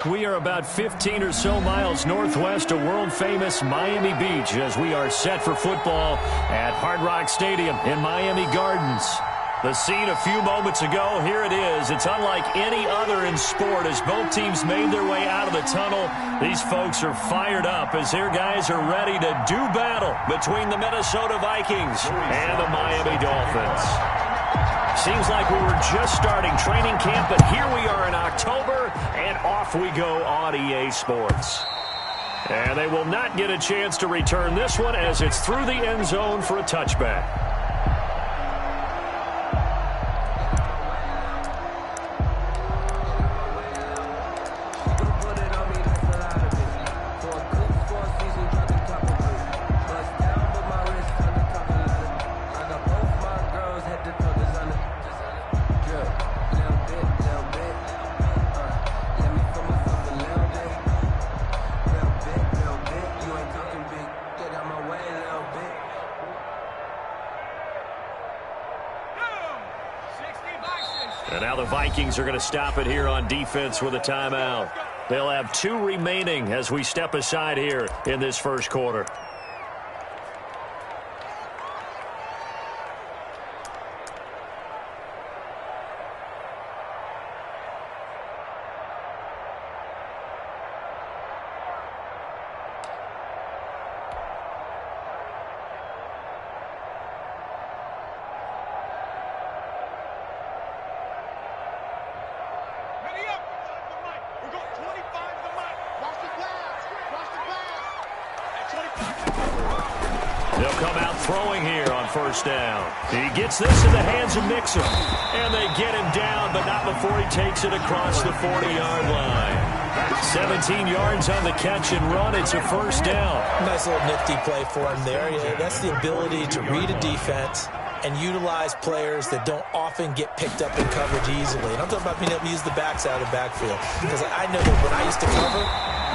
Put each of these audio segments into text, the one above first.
We are about 15 or so miles northwest of world-famous Miami Beach as we are set for football at Hard Rock Stadium in Miami Gardens. The scene a few moments ago, here it is. It's unlike any other in sport as both teams made their way out of the tunnel. These folks are fired up as their guys are ready to do battle between the Minnesota Vikings and the Miami Dolphins. Seems like we were just starting training camp, but here we are in October, and off we go on EA Sports. And they will not get a chance to return this one as it's through the end zone for a touchback. And now the Vikings are going to stop it here on defense with a timeout. They'll have 2 remaining as we step aside here in this first quarter. They'll come out throwing here on first down. He gets this in the hands of Mixon. And they get him down, but not before he takes it across the 40-yard line. 17 yards on the catch and run. It's a first down. Nice little nifty play for him there. Yeah, that's the ability to read a defense and utilize players that don't often get picked up in coverage easily. And I'm talking about being able to use the backside of the backfield. Because I know that when I used to cover,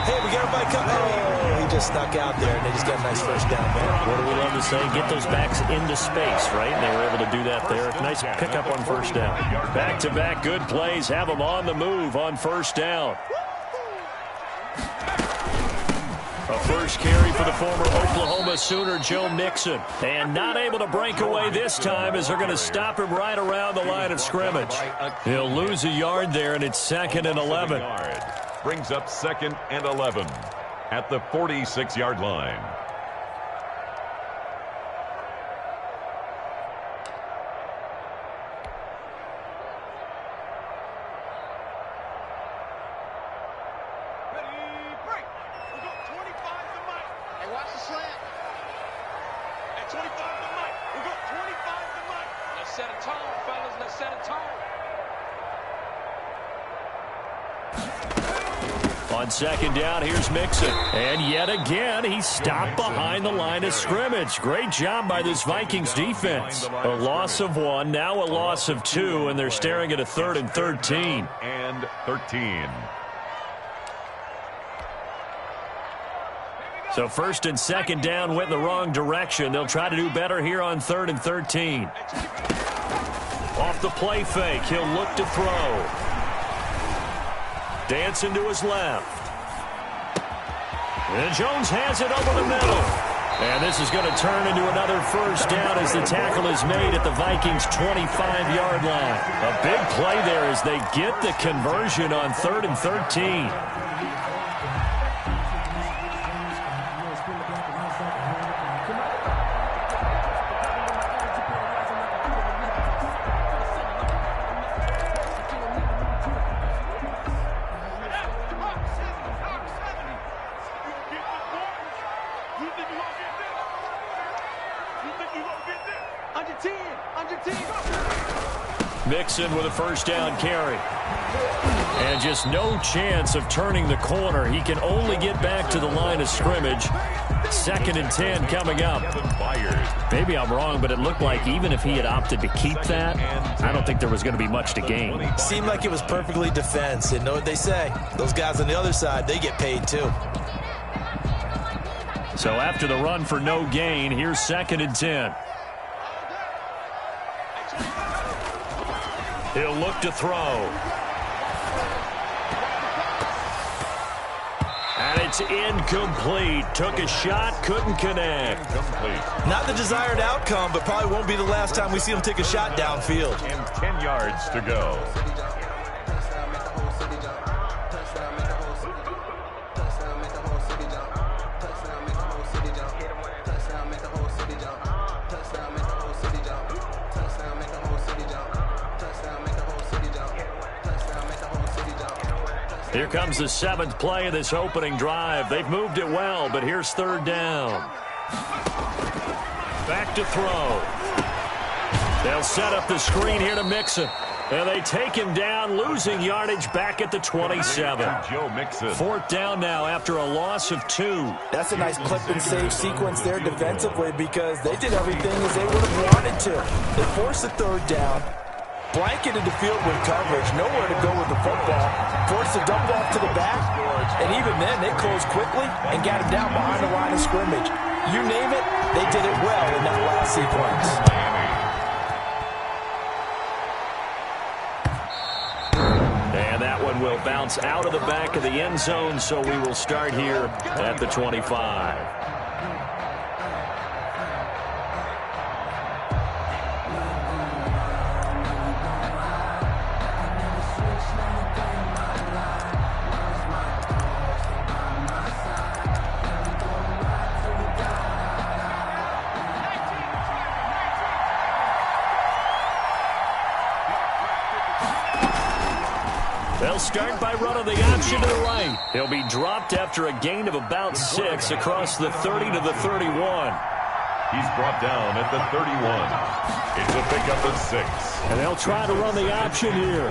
hey, we got everybody covered. Oh, he just snuck out there, and they just got a nice first down there. What do we love to say? Get those backs into space, right? And they were able to do that there. Nice pickup on first down. Back-to-back good plays. Have them on the move on first down. A first carry for the former Oklahoma Sooner, Joe Mixon. And not able to break away this time as they're going to stop him right around the line of scrimmage. He'll lose a yard there, and it's 2nd and 11. Brings up 2nd and 11 at the 46-yard line. On second down, here's Mixon. And yet again, he stopped behind the line of scrimmage. Great job by this Vikings defense. A loss of 1, now a loss of 2, and they're staring at a 3rd and 13. And 13. So 1st and 2nd down went in the wrong direction. They'll try to do better here on 3rd and 13. Off the play fake, he'll look to throw. Dancing to his left. And Jones has it over the middle. And this is going to turn into another first down as the tackle is made at the Vikings' 25-yard line. A big play there as they get the conversion on 3rd and 13. Mixon with a first down carry. And just no chance of turning the corner. He can only get back to the line of scrimmage. 2nd and 10 coming up. Maybe I'm wrong, but it looked like even if he had opted to keep that, I don't think there was going to be much to gain. Seemed like it was perfectly defense. And know what they say? Those guys on the other side, they get paid too. So after the run for no gain, here's 2nd and 10. He'll look to throw. It's incomplete. Took a shot, couldn't connect. Incomplete. Not the desired outcome, but probably won't be the last time we see him take a shot downfield. And 10 yards to go. Here comes the seventh play of this opening drive. They've moved it well, but here's third down. Back to throw. They'll set up the screen here to Mixon. And they take him down, losing yardage back at the 27. Joe Mixon. Fourth down now after a loss of 2. That's a nice clip and save sequence there defensively because they did everything as they would have wanted to. They forced the third down, blanketed the field with coverage, nowhere to go with the football, forced the dump off to the back, and even then they closed quickly and got him down behind the line of scrimmage. You name it, they did it well in that last sequence. And that one will bounce out of the back of the end zone, so we will start here at the 25. They'll start by running the option to the right. He'll be dropped after a gain of about 6 across the 30 to the 31. He's brought down at the 31. It's a pickup of 6. And they'll try to run the option here.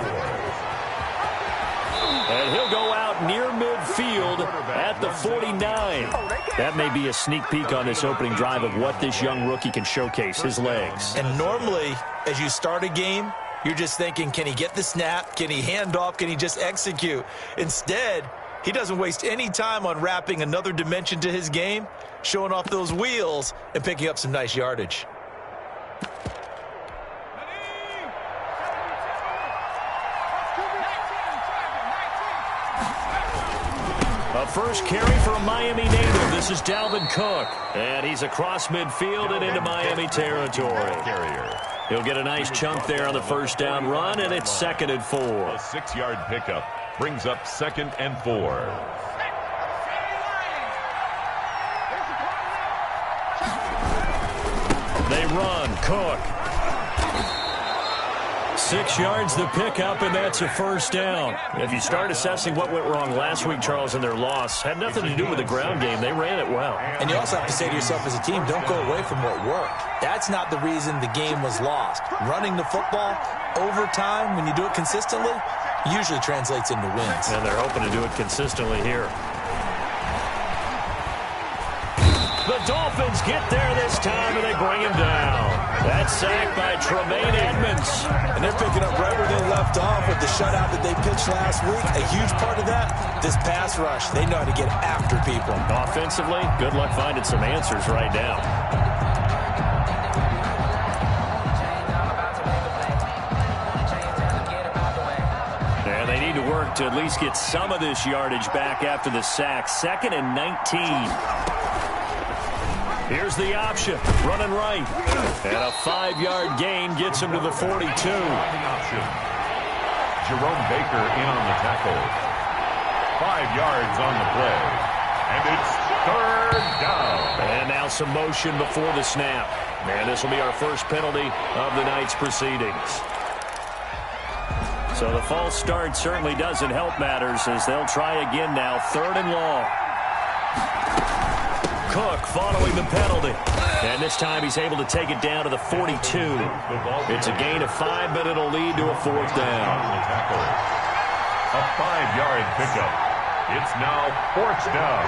And he'll go out near midfield at the 49. That may be a sneak peek on this opening drive of what this young rookie can showcase, his legs. And normally, as you start a game, you're just thinking, can he get the snap? Can he hand off? Can he just execute? Instead, he doesn't waste any time on wrapping another dimension to his game, showing off those wheels, and picking up some nice yardage. A first carry for a Miami native. This is Dalvin Cook. And he's across midfield and into Miami territory. He'll get a nice chunk there on the first down run, and it's 2nd and 4. A 6-yard pickup brings up 2nd and 4. They run. Cook. 6 yards the pickup, and that's a first down. If you start assessing what went wrong last week, Charles, in their loss, had nothing to do with the ground game. They ran it well. And you also have to say to yourself as a team, don't go away from what worked. That's not the reason the game was lost. Running the football over time, when you do it consistently, usually translates into wins. And they're hoping to do it consistently here. The Dolphins get there this time, and they bring him down. That's sacked by Tremaine Edmonds. And they're picking up right where they left off with the shutout that they pitched last week. A huge part of that, this pass rush. They know how to get after people. Offensively, good luck finding some answers right now. And they need to work to at least get some of this yardage back after the sack. 2nd and 19. Here's the option, running right. And a 5-yard gain gets him to the 42. Jerome Baker in on the tackle. 5 yards on the play. And it's 3rd down. And now some motion before the snap. And this will be our first penalty of the night's proceedings. So the false start certainly doesn't help matters as they'll try again now. 3rd and long. Cook following the penalty. And this time he's able to take it down to the 42. It's a gain of 5, but it'll lead to a 4th down. A 5-yard pickup. It's now 4th down.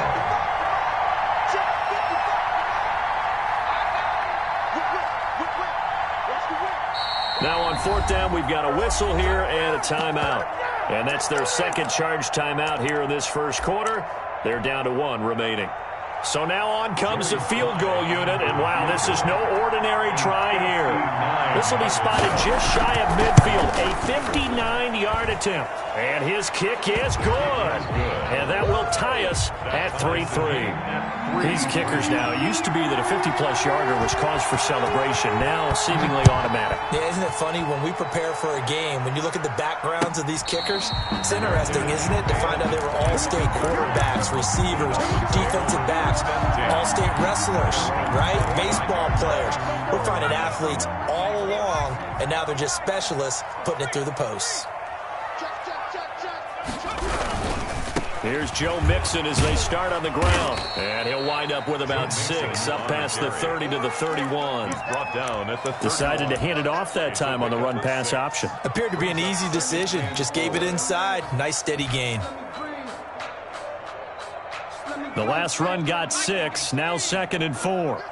Now on 4th down, we've got a whistle here and a timeout. And that's their second charge timeout here in this first quarter. They're down to 1 remaining. So now on comes the field goal unit, and wow, this is no ordinary try here. This will be spotted just shy of midfield, a 59-yard attempt. And his kick is good. And that will tie us at 3-3. These kickers now, it used to be that a 50-plus yarder was cause for celebration, now seemingly automatic. Yeah, isn't it funny when we prepare for a game, when you look at the backgrounds of these kickers, it's interesting, isn't it, to find out they were all-state quarterbacks, receivers, defensive backs, all-state wrestlers, right? Baseball players. We're finding athletes all along, and now they're just specialists putting it through the posts. Here's Joe Mixon as they start on the ground. And he'll wind up with about 6, up past the 30 to the 31. Brought down at the 30. Decided to hand it off that time on the run-pass option. Appeared to be an easy decision. Just gave it inside. Nice, steady gain. The last run got 6, now 2nd and 4.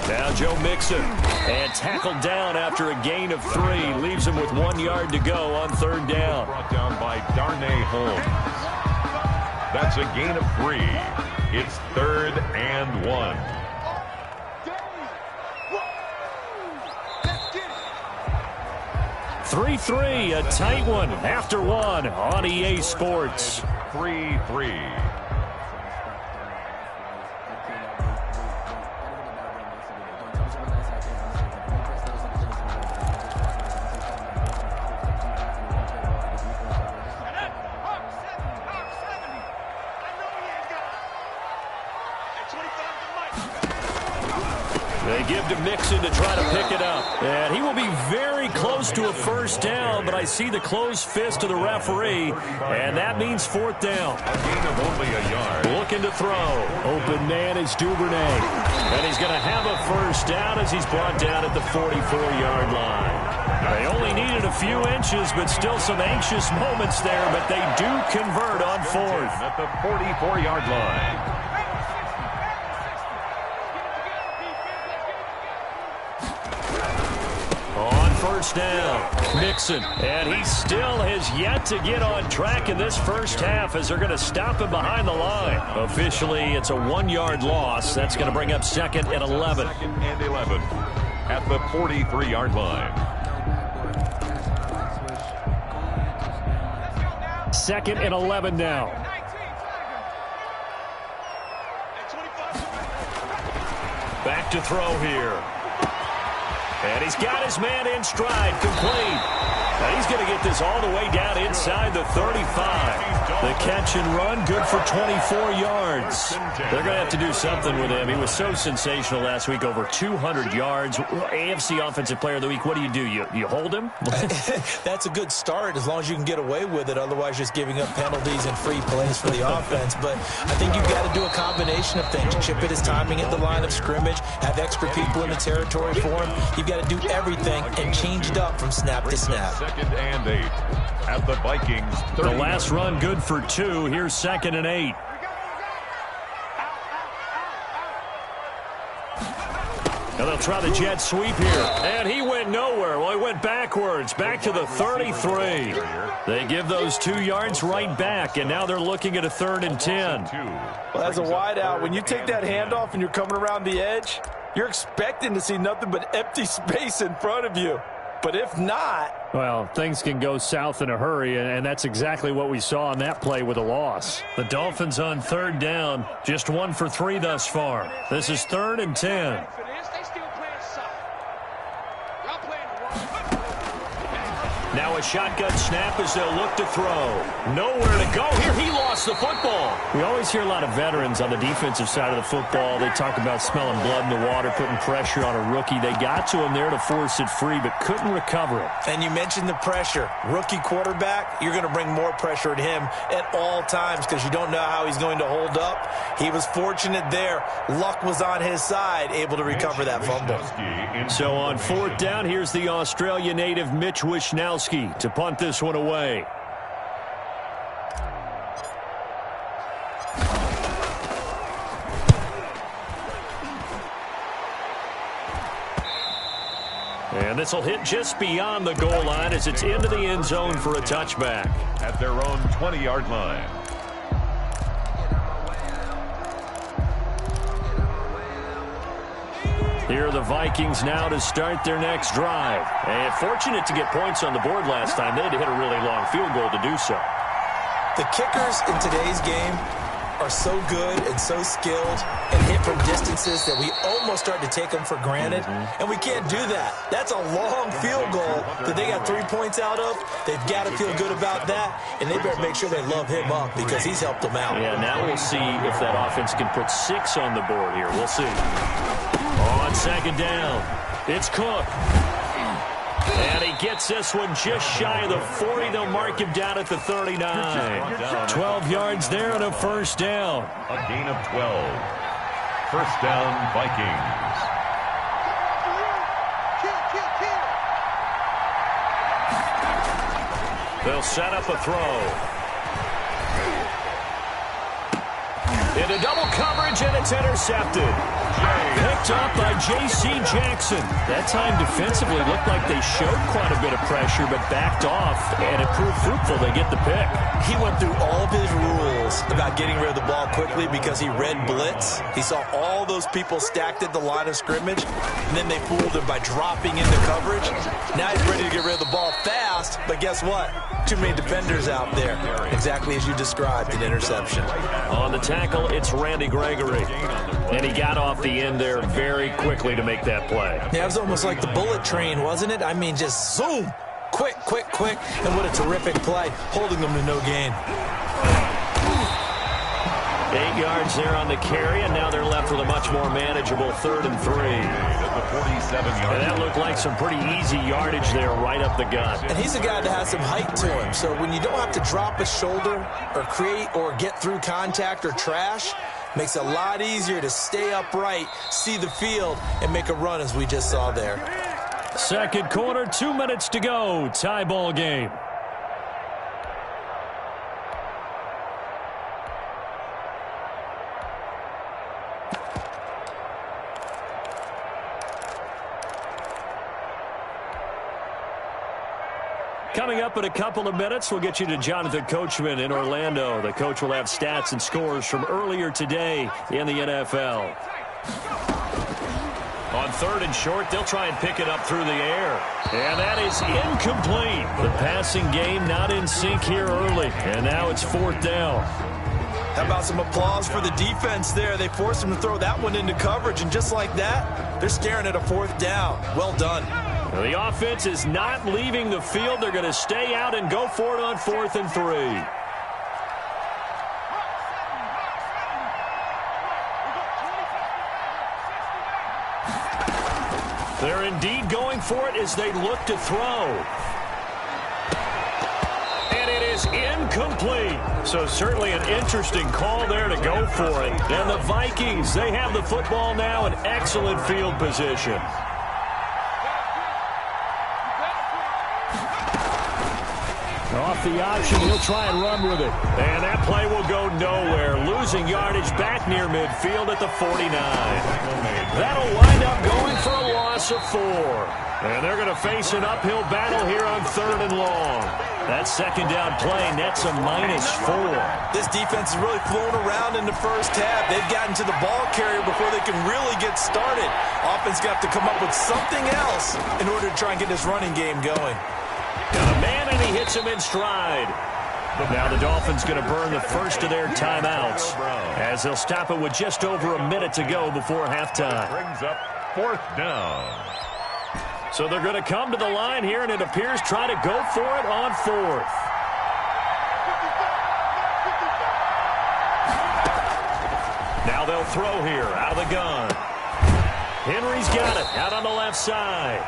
Now Joe Mixon, and tackled down after a gain of 3. Leaves him with 1 yard to go on 3rd down. Brought down by Darnay Holmes. That's a gain of 3. It's 3rd and 1. Three, a tight one after 1 on EA Sports. 3-3. They give to Mixon to try to pick it up. And he will be very close to a 1st down, but I see the closed fist of the referee, and that means 4th down. A gain of only a yard. Looking to throw. Open man is Duvernay. And he's going to have a 1st down as he's brought down at the 44-yard line. They only needed a few inches, but still some anxious moments there, but they do convert on 4th. At the 44-yard line. On 1st down, Mixon, and he still has yet to get on track in this 1st half as they're going to stop him behind the line. Officially, it's a 1-yard loss. That's going to bring up 2nd and 11. 2nd and 11 at the 43-yard line. 2nd and 11 now. Back to throw here. And he's got his man in stride, complete. Now he's going to get this all the way down inside the 35. The catch and run, good for 24 yards. They're going to have to do something with him. He was so sensational last week, over 200 yards. AFC Offensive Player of the Week, what do? You hold him? That's a good start as long as you can get away with it. Otherwise, just giving up penalties and free plays for the offense. But I think you've got to do a combination of things. Chip at his timing at the line of scrimmage, have extra people in the territory for him. You've got to do everything and change it up from snap to snap. 2nd and 8 at the Vikings. The last run good for 2. Here's 2nd and 8. And they'll try the jet sweep here. And he went nowhere. Well, he went backwards, back to the 33. They give those 2 yards right back, and now they're looking at a 3rd and 10. Well, as a wideout, when you take that handoff and you're coming around the edge, you're expecting to see nothing but empty space in front of you. But if not... Well, things can go south in a hurry, and that's exactly what we saw on that play with a loss. The Dolphins on 3rd down, just 1 for 3 thus far. This is 3rd and 10. Now a shotgun snap as they'll look to throw. Nowhere to go here. He lost the football. We always hear a lot of veterans on the defensive side of the football. They talk about smelling blood in the water, putting pressure on a rookie. They got to him there to force it free, but couldn't recover it. And you mentioned the pressure. Rookie quarterback, you're going to bring more pressure at him at all times because you don't know how he's going to hold up. He was fortunate there. Luck was on his side, able to recover that fumble. So on 4th down, here's the Australia native Mitch Wishnowski to punt this one away. And this will hit just beyond the goal line as it's into the end zone for a touchback. At their own 20-yard line. Here are the Vikings now to start their next drive. And fortunate to get points on the board last time. They had to hit a really long field goal to do so. The kickers in today's game are so good and so skilled and hit from distances that we almost start to take them for granted. And we can't do that. That's a long field goal that they got 3 points out of. They've got to feel good about that, and they better make sure they love him up because he's helped them out. Yeah, now we'll see if that offense can put 6 on the board here. We'll see. On second down, it's Cook. And he gets this one just shy of the 40. They'll mark him down at the 39. 12 yards there and a first down. A gain of 12. First down, Vikings. They'll set up a throw. Into double coverage, and it's intercepted. Picked up by J.C. Jackson. That time defensively looked like they showed quite a bit of pressure, but backed off, and it proved fruitful. They get the pick. He went through all of his rules about getting rid of the ball quickly because he read blitz. He saw all those people stacked at the line of scrimmage, and then they fooled him by dropping into coverage. Now he's ready to get rid of the ball fast, but guess what? Too many defenders out there. Exactly as you described, an interception. On the tackle, it's Randy Gregory. And he got off the end there very quickly to make that play. Yeah, it was almost like the bullet train, wasn't it? I mean, just zoom. Quick, quick, quick. And what a terrific play, holding them to no gain. 8 yards there on the carry, and now they're left with a much more manageable 3rd and 3. And that looked like some pretty easy yardage there right up the gut. And he's a guy that has some height to him, so when you don't have to drop a shoulder or create or get through contact or trash, makes it a lot easier to stay upright, see the field, and make a run as we just saw there. Second quarter, 2 minutes to go. Tie ball game. Coming up in a couple of minutes, we'll get you to Jonathan Coachman in Orlando. The coach will have stats and scores from earlier today in the NFL. On 3rd and short, they'll try and pick it up through the air. And that is incomplete. The passing game not in sync here early. And now it's 4th down. How about some applause for the defense there? They forced him to throw that one into coverage, and just like that, they're staring at a 4th down. Well done. Well, the offense is not leaving the field. They're going to stay out and go for it on 4th and 3. They're indeed going for it as they look to throw. And it is incomplete. So certainly an interesting call there to go for it. And the Vikings, they have the football now in excellent field position. Off the option, he'll try and run with it. And that play will go nowhere. Losing yardage back near midfield at the 49. That'll wind up going for a loss of 4. And they're going to face an uphill battle here on 3rd and long. That second down play nets a -4. This defense has really flown around in the first half. They've gotten to the ball carrier before they can really get started. Offense got to come up with something else in order to try and get this running game going. Got a man, and he hits him in stride. But now the Dolphins going to burn the first of their timeouts as they'll stop it with just over a minute to go before halftime. Brings up 4th down. So they're going to come to the line here, and it appears try to go for it on 4th. Now they'll throw here out of the gun. Henry's got it out on the left side.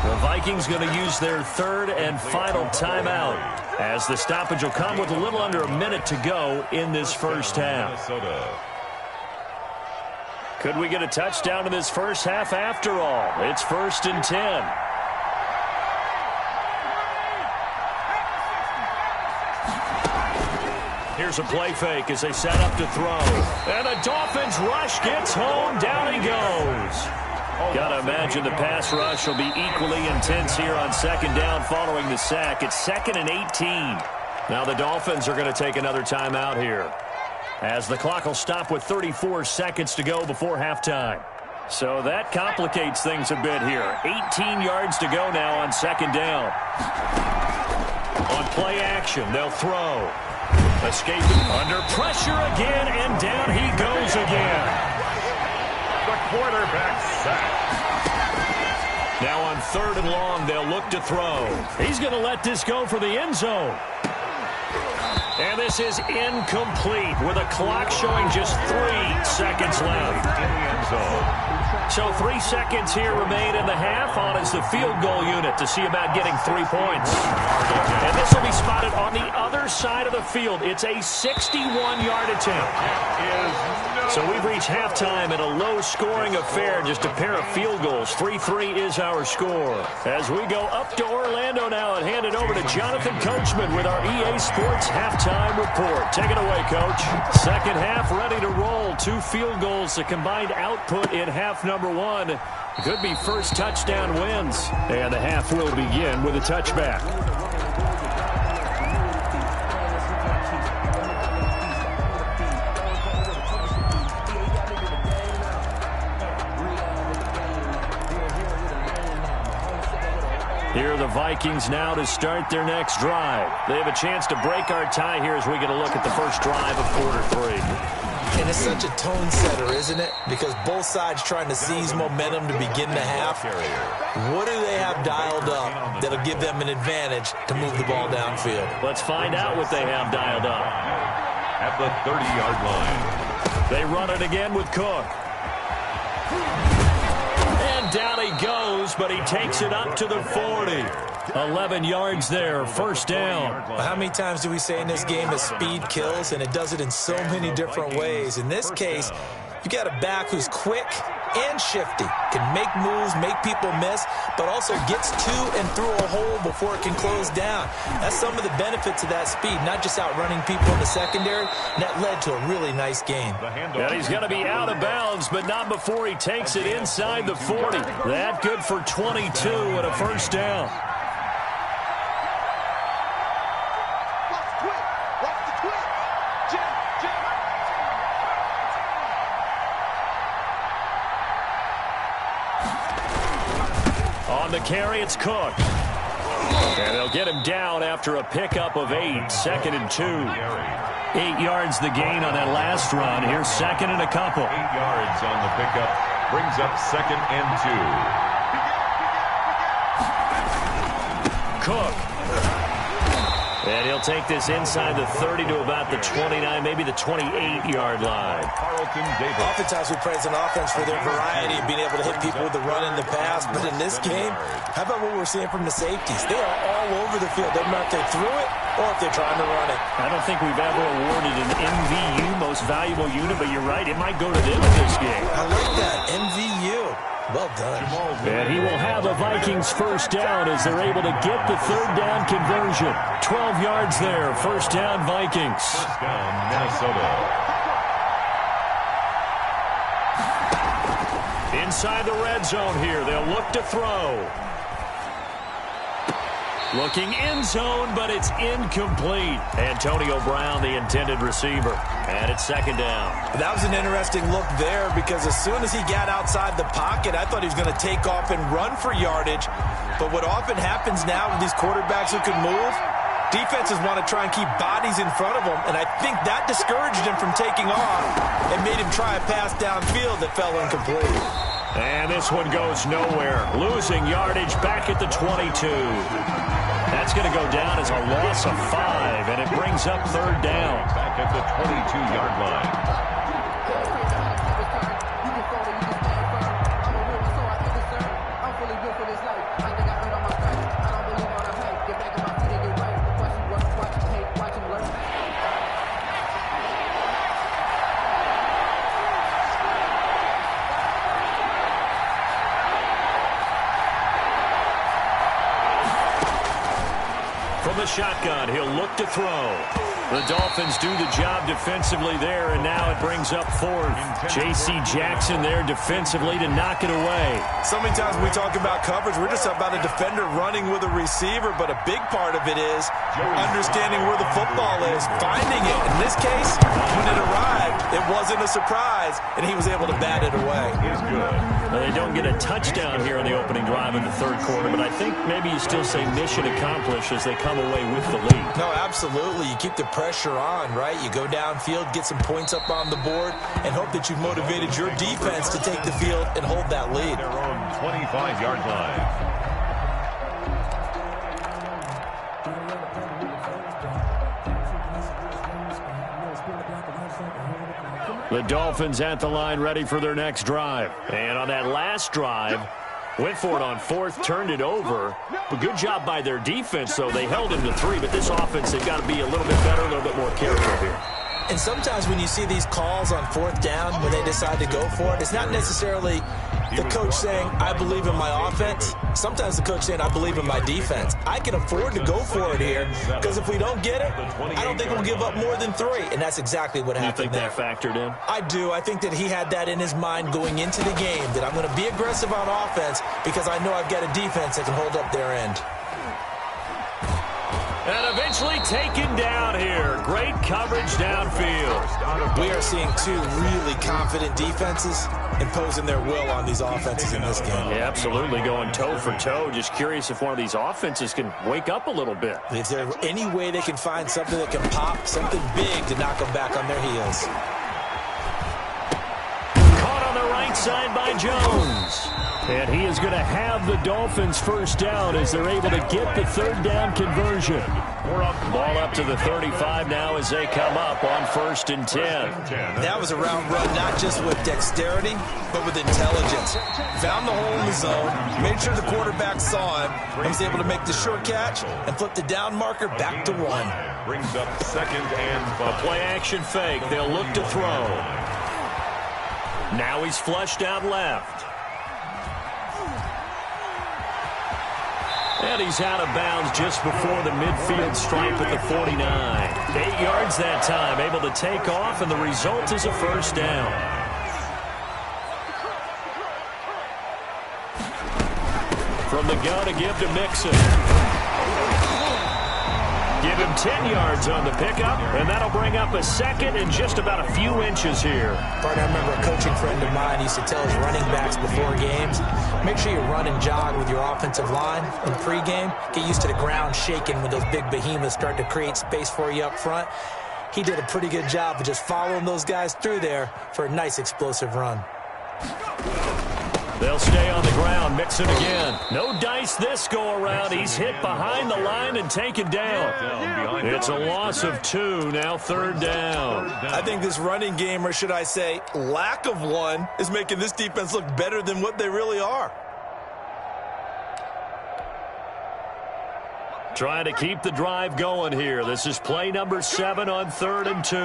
The Vikings going to use their 3rd and final timeout as the stoppage will come with a little under a minute to go in this first half. Could we get a touchdown in this first half after all? It's 1st and 10. Here's a play fake as they set up to throw. And the Dolphins rush gets home. Down he goes. Gotta imagine the pass rush will be equally intense here on second down following the sack. It's 2nd and 18. Now the Dolphins are going to take another timeout here, as the clock will stop with 34 seconds to go before halftime. So that complicates things a bit here. 18 yards to go now on second down. On play action, they'll throw. Escaping under pressure again, and down he goes again. The quarterback sacked. Now on 3rd and long, they'll look to throw. He's going to let this go for the end zone. And this is incomplete with a clock showing just 3 seconds left. In the end zone. So 3 seconds here remain in the half. On is the field goal unit to see about getting 3 points. And this will be spotted on the other side of the field. It's a 61-yard attempt. So we've reached halftime in a low-scoring affair, just a pair of field goals. 3-3 is our score. As we go up to Orlando now and hand it over to Jonathan Coachman with our EA Sports halftime report. Take it away, Coach. Second half ready to roll. 2 field goals, the combined output in half number 1. Could be first touchdown wins. And the half will begin with a touchback. Here are the Vikings now to start their next drive. They have a chance to break our tie here as we get a look at the first drive of quarter 3. And it's such a tone setter, isn't it? Because both sides trying to seize momentum to begin the half. What do they have dialed up that'll give them an advantage to move the ball downfield? Let's find out what they have dialed up. At the 30-yard line. They run it again with Cook. And down he goes, but he takes it up to the 40. 11 yards there, first down. How many times do we say in this game that speed kills, and it does it in so many different ways? In this case, you got a back who's quick and shifty, can make moves, make people miss, but also gets to and through a hole before it can close down. That's some of the benefits of that speed, not just outrunning people in the secondary. And that led to a really nice game. And he's going to be out of bounds, but not before he takes it inside the 40. That good for 22 and a first down. On the carry, it's Cook. And they'll get him down after a pickup of 8, 2nd and 2. 8 yards the gain on that last run. Here's 2nd and a couple. 8 yards on the pickup. Brings up 2nd and 2. Cook. And he'll take this inside the 30 to about the 29, maybe the 28-yard line. Carlton Davis. Oftentimes we praise an offense for their variety and being able to hit people with the run and the pass. But in this game, how about what we're seeing from the safeties? They are all over the field. Doesn't matter if they threw it or if they're trying to run it. I don't think we've ever awarded an MVU, most valuable unit, but you're right, it might go to them in this game. I like that, MVU. Well done. And he will have a Vikings first down as they're able to get the 3rd down conversion. 12 yards there, first down Vikings. First down, Minnesota. Inside the red zone here, they'll look to throw. Looking end zone, but it's incomplete. Antonio Brown, the intended receiver. And it's 2nd down. That was an interesting look there because as soon as he got outside the pocket, I thought he was going to take off and run for yardage. But what often happens now with these quarterbacks who can move, defenses want to try and keep bodies in front of them. And I think that discouraged him from taking off and made him try a pass downfield that fell incomplete. And this one goes nowhere. Losing yardage back at the 22. That's going to go down as a loss of 5, and it brings up 3rd down. Back at the 22-yard line. From the shotgun, he'll look to throw. The Dolphins do the job defensively there, and now it brings up fourth. J.C. Jackson there defensively to knock it away. So many times when we talk about coverage, we're just about a defender running with a receiver, but a big part of it is understanding where the football is, finding it. In this case, when it arrived, it wasn't a surprise, and he was able to bat it away. Well, they don't get a touchdown here in the opening drive in the third quarter, but I think maybe you still say mission accomplished as they come away with the lead. No, absolutely. You keep the pressure on, right? You go downfield, get some points up on the board, and hope that you've motivated your defense to take the field and hold that lead. Their own 25-yard line. The Dolphins at the line ready for their next drive. And on that last drive, went for it on fourth, turned it over. But good job by their defense, though. They held him to 3, but this offense, they've got to be a little bit better, a little bit more careful here. And sometimes when you see these calls on fourth down, when they decide to go for it, it's not necessarily the coach saying, I believe in my offense. Sometimes the coach saying, I believe in my defense. I can afford to go for it here because if we don't get it, I don't think we'll give up more than 3. And that's exactly what happened there. You think that factored in? I do. I think that he had that in his mind going into the game, that I'm going to be aggressive on offense because I know I've got a defense that can hold up their end. And eventually taken down here. Great coverage downfield. We are seeing 2 really confident defenses imposing their will on these offenses in this game. Yeah, absolutely, going toe for toe. Just curious if one of these offenses can wake up a little bit. Is there any way they can find something that can pop, something big to knock them back on their heels? Caught on the right side by Jones. And he is going to have the Dolphins first down as they're able to get the third down conversion. Ball up to the 35 now as they come up on 1st and 10. That was a round run, not just with dexterity, but with intelligence. Found the hole in the zone, made sure the quarterback saw him, and was able to make the short catch and flip the down marker back to 1. Brings up 2nd and 5. A play action fake. They'll look to throw. Now he's flushed out left. And he's out of bounds just before the midfield stripe at the 49. 8 yards that time, able to take off, and the result is a first down. From the gun to give to Mixon. Give him 10 yards on the pickup, and that'll bring up a second and just about a few inches here. Partner, I remember a coaching friend of mine used to tell his running backs before games, make sure you run and jog with your offensive line in pregame. Get used to the ground shaking when those big behemoths start to create space for you up front. He did a pretty good job of just following those guys through there for a nice explosive run. They'll stay on the ground. Mixon again. No dice this go-around. He's hit behind the line and taken down. It's a loss of 2. Now 3rd down. I think this running game, or should I say lack of one, is making this defense look better than what they really are. Trying to keep the drive going here. This is play number 7 on 3rd and 2.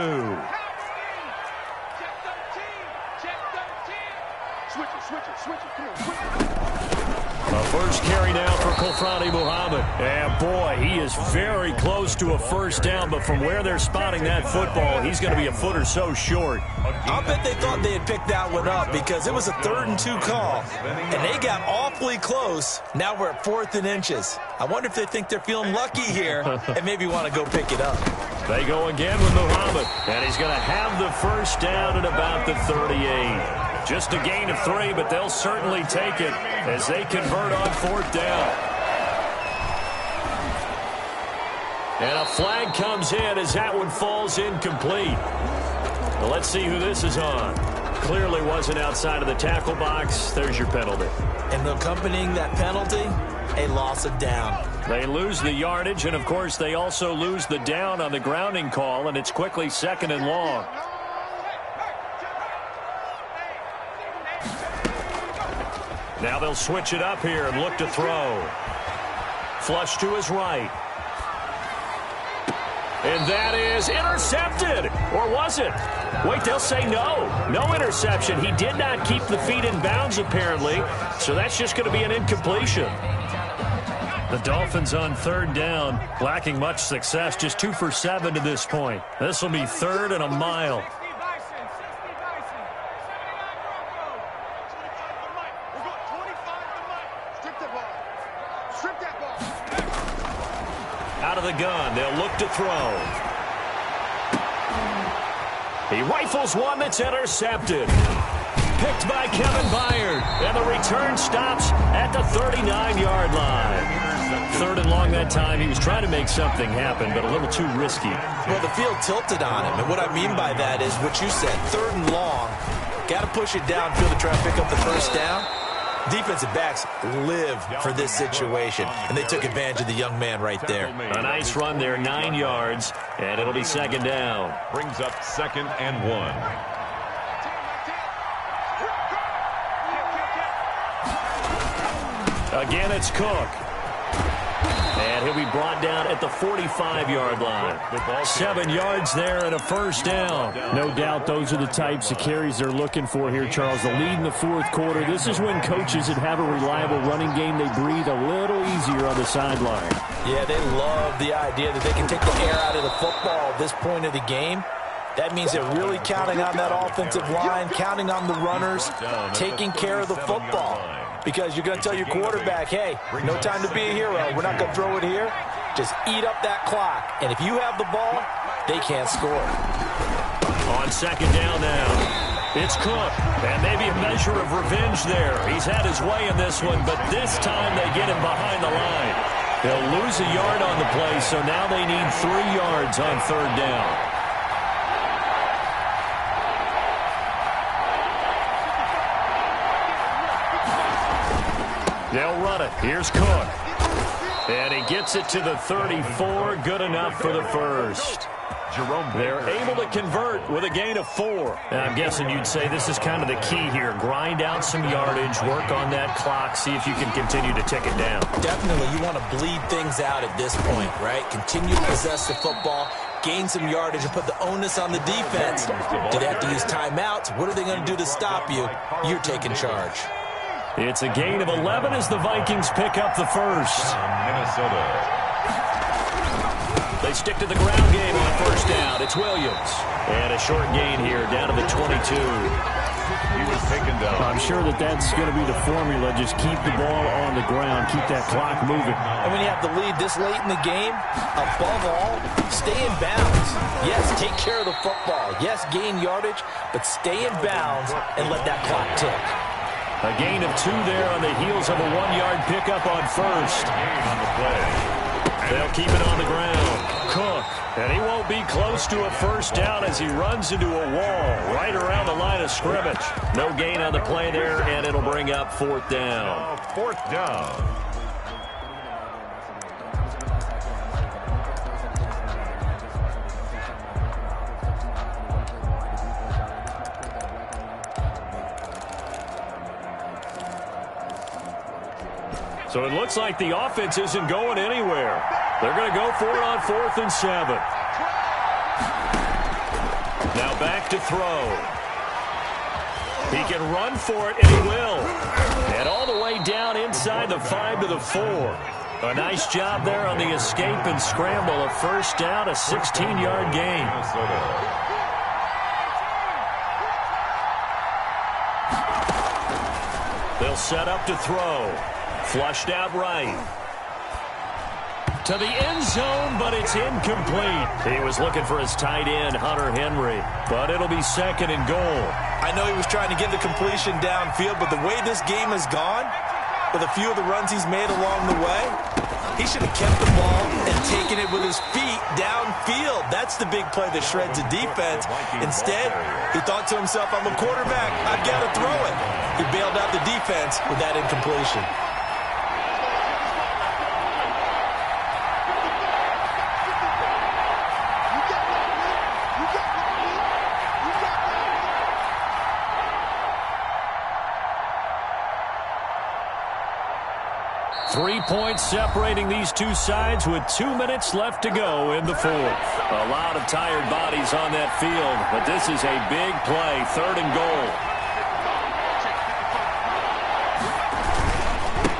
A first carry now for Kofrani Muhammad. And boy, he is very close to a first down, but from where they're spotting that football, he's going to be a foot or so short. I'll bet they thought they had picked that one up because it was a 3rd and 2 call, and they got awfully close. Now we're at 4th and inches. I wonder if they think they're feeling lucky here and maybe want to go pick it up. They go again with Muhammad, and he's going to have the first down at about the 38. Just a gain of 3, but they'll certainly take it as they convert on 4th down. And a flag comes in as that one falls incomplete. Well, let's see who this is on. Clearly wasn't outside of the tackle box. There's your penalty. And accompanying that penalty, a loss of down. They lose the yardage, and, of course, they also lose the down on the grounding call, and it's quickly 2nd and long. Now they'll switch it up here and look to throw. Flush to his right. And that is intercepted. Or was it? Wait, they'll say no. No interception. He did not keep the feet in bounds, apparently. So that's just going to be an incompletion. The Dolphins on third down, lacking much success, just 2 for 7 to this point. This will be 3rd and a mile. Out of the gun, they'll look to throw. He rifles one that's intercepted. Picked by Kevin Byard. And the return stops at the 39-yard line. 3rd and long that time. He was trying to make something happen, but a little too risky. Well, the field tilted on him. And what I mean by that is what you said. 3rd and long. Got to push it downfield to try to pick up the first down. Defensive backs live for this situation, and they took advantage of the young man right there. A nice run there, 9 yards, and it'll be 2nd down. Brings up 2nd and 1. Again, it's Cook. And he'll be brought down at the 45-yard line. 7 yards there and a first down. No doubt those are the types of carries they're looking for here, Charles. The lead in the 4th quarter. This is when coaches that have a reliable running game, they breathe a little easier on the sideline. Yeah, they love the idea that they can take the air out of the football at this point of the game. That means they're really counting on that offensive line, counting on the runners, taking care of the football. Because you're going to tell your quarterback, hey, no time to be a hero. We're not going to throw it here. Just eat up that clock. And if you have the ball, they can't score. On 2nd down now, it's Cook. And maybe a measure of revenge there. He's had his way in this one, but this time they get him behind the line. They'll lose a yard on the play, so now they need 3 yards on 3rd down. They'll run it. Here's Cook. And he gets it to the 34. Good enough for the first. They're able to convert with a gain of 4. And I'm guessing you'd say this is kind of the key here. Grind out some yardage, work on that clock, see if you can continue to tick it down. Definitely, you want to bleed things out at this point, right? Continue to possess the football, gain some yardage, and put the onus on the defense. Do they have to use timeouts? What are they going to do to stop you? You're taking charge. It's a gain of 11 as the Vikings pick up the first. Minnesota. They stick to the ground game on first down. It's Williams. And a short gain here down to the 22. He was taken down. I'm sure that's going to be the formula. Just keep the ball on the ground. Keep that clock moving. And when you have the lead this late in the game, above all, stay in bounds. Yes, take care of the football. Yes, gain yardage, but stay in bounds and let that clock tick. A gain of 2 there on the heels of a 1-yard pickup on first. Gain on the play. They'll keep it on the ground. Cook. And he won't be close to a first down as he runs into a wall right around the line of scrimmage. No gain on the play there, and it'll bring up 4th down. 4th down. So it looks like the offense isn't going anywhere. They're going to go for it on 4th and 7. Now back to throw. He can run for it, and he will. And all the way down inside the 5 to the 4. A nice job there on the escape and scramble. A first down, a 16-yard gain. They'll set up to throw. Flushed out right. To the end zone, but it's incomplete. He was looking for his tight end, Hunter Henry, but it'll be 2nd and goal. I know he was trying to get the completion downfield, but the way this game has gone, with a few of the runs he's made along the way, he should have kept the ball and taken it with his feet downfield. That's the big play that shreds the defense. Instead, he thought to himself, I'm a quarterback, I've got to throw it. He bailed out the defense with that incompletion. Three points separating these two sides with 2 minutes left to go in the 4th. A lot of tired bodies on that field, but this is a big play, 3rd and goal.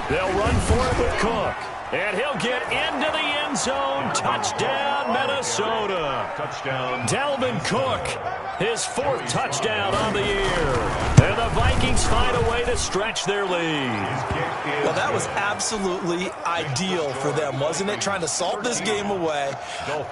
They'll run for it with Cook. And he'll get into the end zone. Touchdown, Minnesota. Touchdown. Dalvin Cook, his 4th touchdown on the year. And the Vikings find a way to stretch their lead. Well, that was absolutely ideal for them, wasn't it? Trying to salt this game away.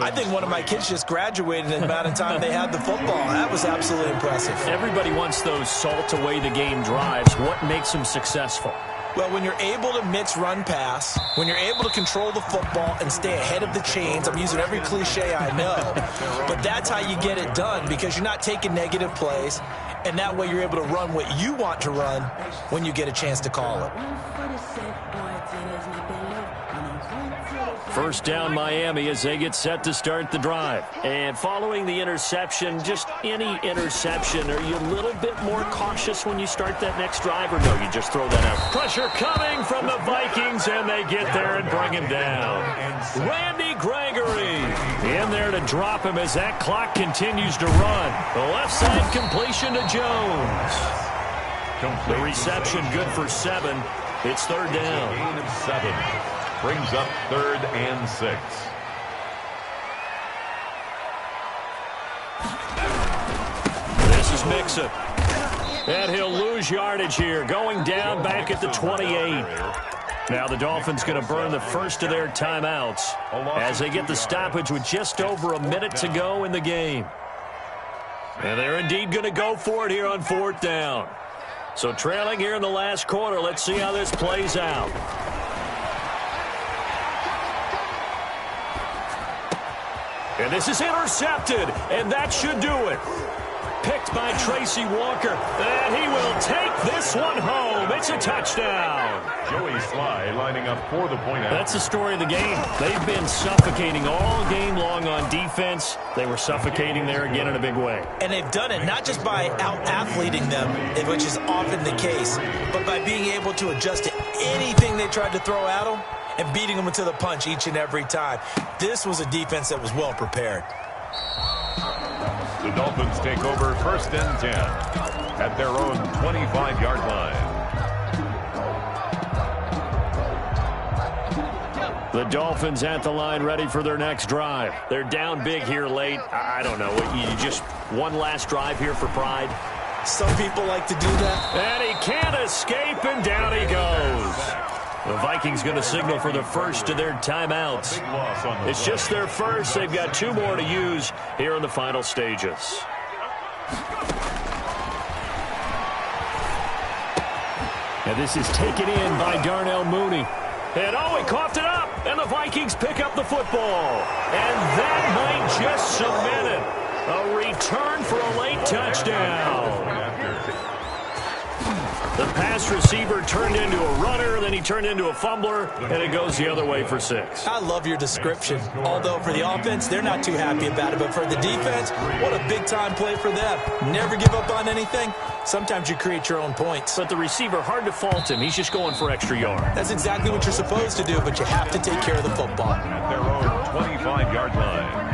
I think one of my kids just graduated in the amount of time they had the football. That was absolutely impressive. Everybody wants those salt away the game drives. What makes them successful? Well, when you're able to mix run-pass, when you're able to control the football and stay ahead of the chains, I'm using every cliche I know, but that's how you get it done because you're not taking negative plays, and that way you're able to run what you want to run when you get a chance to call it. First down, Miami, as they get set to start the drive. And following the interception, just any interception, are you a little bit more cautious when you start that next drive, or no, you just throw that out? Pressure coming from the Vikings, and they get there and bring him down. Randy Gregory in there to drop him as that clock continues to run. The left side completion to Jones. The reception good for 7. It's 3rd down. Gain of 7. Brings up 3rd and 6. This is Mixon. And he'll lose yardage here, going down back at the 28. Now the Dolphins going to burn the first of their timeouts as they get the stoppage with just over a minute to go in the game. And they're indeed going to go for it here on 4th down. So trailing here in the last quarter, let's see how this plays out. And this is intercepted, and that should do it. Picked by Tracy Walker, and he will take this one home. It's a touchdown. Joey Sly lining up for the point out. That's the story of the game. They've been suffocating all game long on defense. They were suffocating there again in a big way. And they've done it not just by out-athleting them, which is often the case, but by being able to adjust to anything they tried to throw at them and beating them to the punch each and every time. This was a defense that was well prepared. The Dolphins take over 1st and 10 at their own 25-yard line. The Dolphins at the line ready for their next drive. They're down big here late. I don't know. You just one last drive here for pride? Some people like to do that. And he can't escape, and down he goes. The Vikings going to signal for the first of their timeouts. It's just their first. They've got 2 more to use here in the final stages. And this is taken in by Darnell Mooney. And he coughed it up, and the Vikings pick up the football. And that might just cement it. A return for a late touchdown. The pass receiver turned into a runner, then he turned into a fumbler, and it goes the other way for 6. I love your description. Although for the offense, they're not too happy about it. But for the defense, what a big-time play for them. Never give up on anything. Sometimes you create your own points. But the receiver, hard to fault him. He's just going for extra yard. That's exactly what you're supposed to do, but you have to take care of the football. At their own 25-yard line.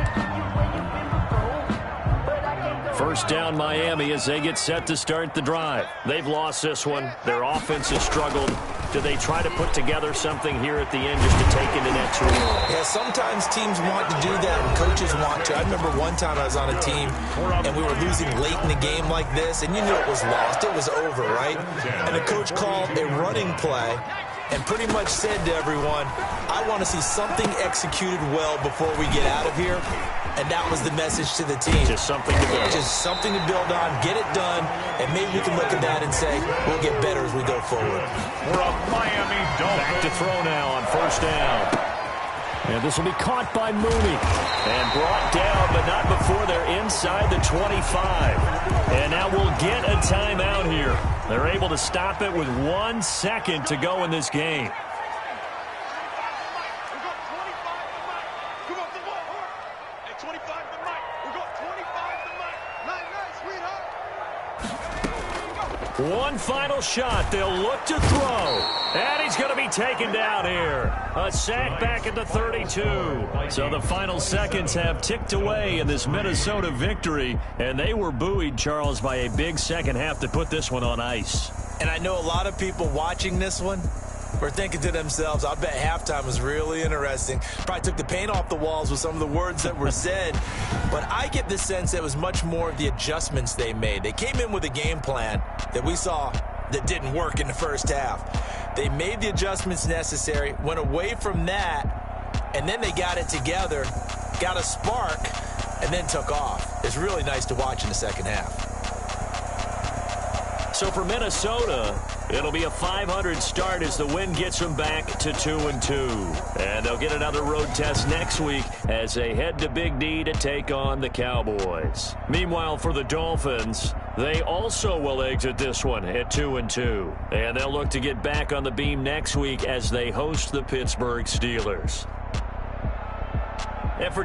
First down, Miami, as they get set to start the drive. They've lost this one. Their offense has struggled. Do they try to put together something here at the end just to take into next week? Yeah, sometimes teams want to do that and coaches want to. I remember one time I was on a team and we were losing late in the game like this, and you knew it was lost. It was over, right? And the coach called a running play and pretty much said to everyone, I want to see something executed well before we get out of here. And that was the message to the team. Just something to build. Just something to build on, get it done, and maybe we can look at that and say, we'll get better as we go forward. For a Miami Dolphins. Back to throw now on first down. And this will be caught by Mooney. And brought down, but not before they're inside the 25. And now we'll get a timeout here. They're able to stop it with 1 second to go in this game. One final shot. They'll look to throw. And he's going to be taken down here. A sack back at the 32. So the final seconds have ticked away in this Minnesota victory. And they were buoyed, Charles, by a big second half to put this one on ice. And I know a lot of people watching this one, were thinking to themselves, I bet halftime was really interesting. Probably took the paint off the walls with some of the words that were said. But I get the sense that it was much more of the adjustments they made. They came in with a game plan that we saw that didn't work in the first half. They made the adjustments necessary, went away from that, and then they got it together, got a spark, and then took off. It's really nice to watch in the second half. So for Minnesota, it'll be a .500 start as the win gets them back to 2-2. And they'll get another road test next week as they head to Big D to take on the Cowboys. Meanwhile, for the Dolphins, they also will exit this one at 2-2. And they'll look to get back on the beam next week as they host the Pittsburgh Steelers. And for